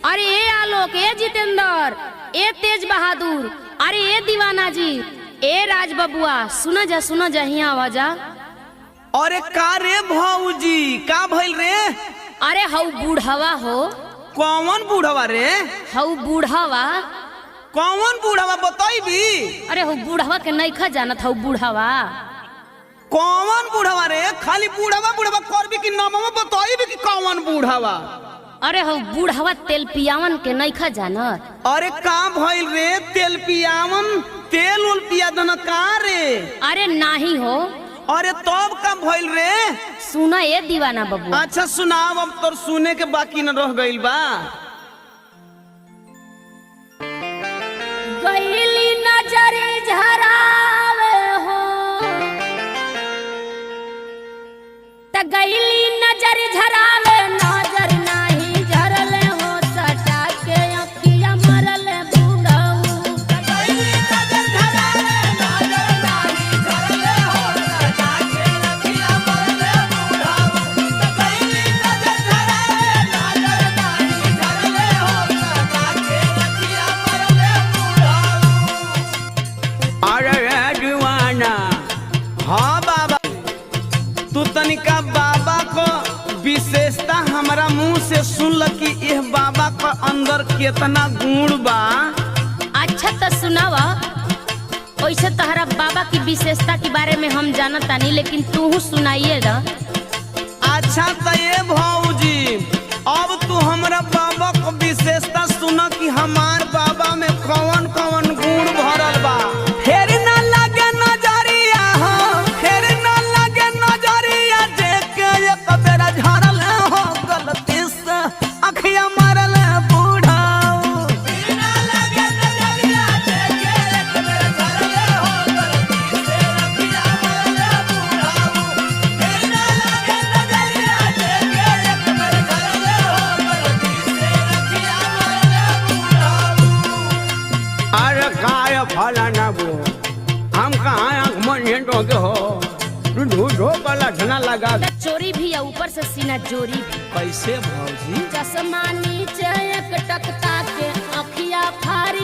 अरे ए आलोक, ए जितेंद्र, ए तेज बहादुर, अरे ए दीवाना जी, ए राज बबुआ, सुना जा हिया आवाजा। अरे का रे भौजी, का भइल रे? अरे हऊ बूढ़वा हो। कौन बूढ़वा रे? हऊ बूढ़वा। कौन बूढ़वा बताइबी? अरे हऊ बूढ़वा के नइखा जानत हऊ बूढ़वा। कौन बूढ़वा रे? खाली बूढ़वा बूढ़वा करबी कि नामवा बताइबी कि कौन बूढ़वा? अरे हऊ बूढ़वा तेल पियावन के नइखा जानत। अरे का भइल रे? तेल पियावन, तेल उल पिया दन का रे? अरे नाही हो। अरे तब का भइल रे? सुना ए दीवाना बबू। अच्छा सुनाव, अब तोर सुने के बाकी न रह गइल बा। गईली नजर झरावे हो त गईली नजर झरावे, नजर नाही झरले हो सटा के अखिया मरले बूढ़ऊ। गईली नजर झरावे, नजर नाही झरले हो सटा के अखिया मरले बूढ़ऊ। गईली नजर झरावे, नजर नाही झरले हो सटा के अखिया मरले बूढ़ऊ। अरे दीवाना, हाँ बाबा, तू तनिका बाबा को विशेषता हमारा मुंह से सुन ल कि यह बाबा का अंदर कितना गुण बा। अच्छा तो सुनावा। वैसे तहरा बाबा की विशेषता के बारे में हम जानता नहीं, लेकिन तू सुनाइएगा। अच्छा तो ये भौजी, अब तू हमारा बाबा को विशेषता सुना कि हमार बाबा में कौन कौन गुण भरल बा। फेर ना लगे नजरिया हो, फेर ना लगे नजरिया, देख के एक बेरा झरल हो गलती से अखिया मरल बूढ़ाऊ। फेर ना लगे नजरिया, देख के एक बेरा झरल हो गलती से अखिया मरल बूढ़ाऊ। फेर ना लगे नजरिया, देख के एक बेरा झरल हो गलती से अखिया मरल बूढ़ाऊ। अरे काय फलाना बो, हम कहाँ आँख मन के हो, तू झूठो का लठना लगा। चोरी भी है, ऊपर से सीना जोरी भी। कैसे भौजी? चश्मा नीचे एक टकता के अखिया फाड़